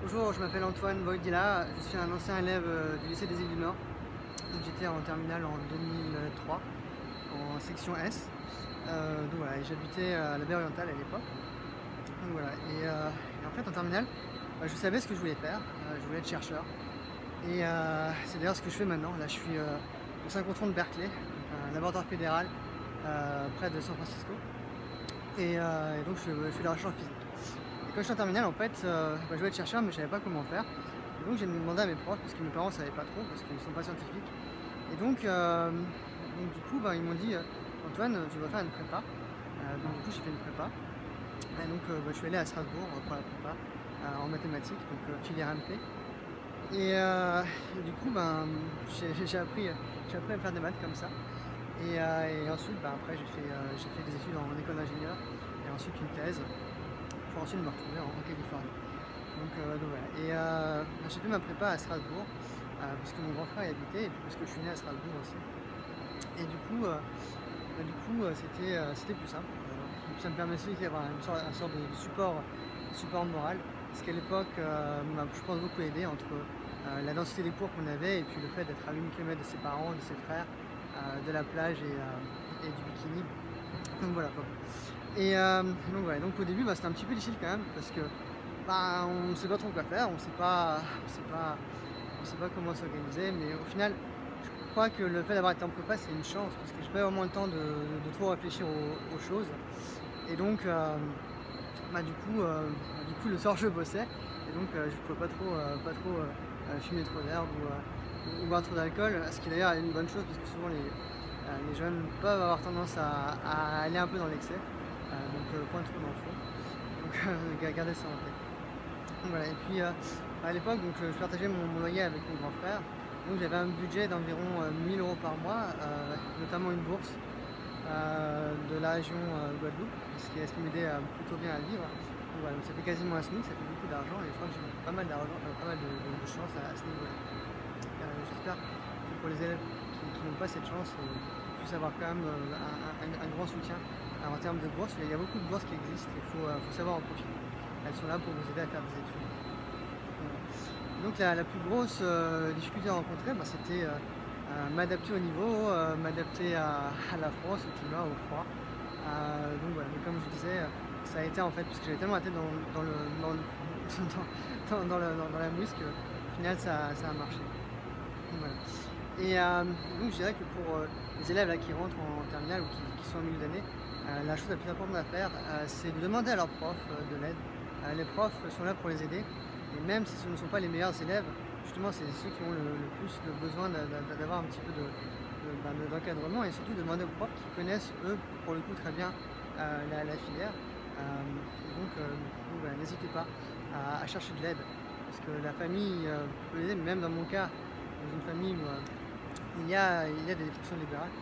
Bonjour, je m'appelle Antoine Boydila, je suis un ancien élève du lycée des Îles du Nord. J'étais en terminale en 2003, en section S. Donc voilà, et j'habitais à la baie orientale à l'époque. Donc voilà, et en fait en terminale, je savais ce que je voulais faire, je voulais être chercheur. C'est d'ailleurs ce que je fais maintenant. Là je suis au synchrotron de Berkeley, donc un laboratoire fédéral près de San Francisco. Et donc je fais de la recherche en physique. Et quand je suis en terminale, en fait, je voulais être chercheur, mais je savais pas comment faire. Et donc j'ai demandé à mes profs, parce que mes parents ne savaient pas trop, parce qu'ils ne sont pas scientifiques. Et donc du coup, ils m'ont dit Antoine, tu dois faire une prépa. Donc du coup, j'ai fait une prépa. Et donc je suis allé à Strasbourg pour la prépa en mathématiques, donc filière MP. Et du coup, j'ai appris à faire des maths comme ça. Et ensuite, après, j'ai fait des études en école d'ingénieur et ensuite une thèse pour ensuite me retrouver en Californie. Donc voilà. J'ai fait ma prépa à Strasbourg parce que mon grand frère y habitait et puis parce que je suis né à Strasbourg aussi. Et c'était plus simple. Ça me permettait d'avoir une sorte de support moral. Parce qu'à l'époque, m'a, je pense, beaucoup aidé entre la densité des cours qu'on avait et puis le fait d'être à 1 km de ses parents, de ses frères, de la plage et du bikini. Donc voilà quoi. Donc au début c'était un petit peu difficile quand même parce que on ne sait pas trop quoi faire, on sait pas comment s'organiser, mais au final je crois que le fait d'avoir été en prépa c'est une chance parce que j'ai pas vraiment le temps de trop réfléchir aux choses. Et donc du coup le soir je bossais et donc je pouvais pas trop fumer trop d'herbe ou boire trop d'alcool, ce qui d'ailleurs est une bonne chose parce que souvent les jeunes peuvent avoir tendance à aller un peu dans l'excès, point trop dans le fond, donc garder ça en tête. Donc voilà, et puis à l'époque je partageais mon loyer avec mon grand frère, donc j'avais un budget d'environ 1 000 € par mois, notamment une bourse de la région Guadeloupe, ce qui m'aidait plutôt bien à vivre. Donc voilà, donc ça fait quasiment un SMIC, ça fait beaucoup d'argent et je crois que j'ai eu pas mal d'argent, pas mal de chance à ce niveau-là. J'espère que pour les élèves qui n'ont pas cette chance, puissent avoir quand même un grand soutien en termes de bourses. Il y a beaucoup de bourses qui existent, il faut savoir en profiter. Elles sont là pour vous aider à faire des études. Donc la plus grosse difficulté à rencontrer, c'était m'adapter au niveau, m'adapter à la France, au climat, au froid. Donc voilà, mais comme je disais, ça a été en fait, parce que j'avais tellement la tête dans la mousse qu'au final ça a marché. Donc, voilà. Donc je dirais que pour les élèves là, qui rentrent en terminale ou qui sont en milieu d'année, la chose la plus importante à faire, c'est de demander à leurs profs de l'aide. Les profs sont là pour les aider, et même si ce ne sont pas les meilleurs élèves, justement c'est ceux qui ont le plus besoin d'avoir un petit peu d'encadrement, et surtout de demander aux profs qui connaissent eux pour le coup très bien la filière. Voilà, n'hésitez pas à chercher de l'aide, parce que la famille peut l'aider, mais même dans mon cas, dans une famille où il y a des fonctions libérales,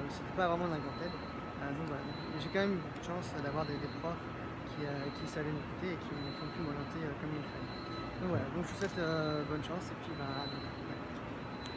c'était pas vraiment d'un grand aide. Donc voilà, j'ai quand même eu beaucoup de chance d'avoir des profs qui savaient m'écouter et qui ont pu m'orienter comme il fallait. Donc voilà, donc je vous souhaite bonne chance et puis à bientôt.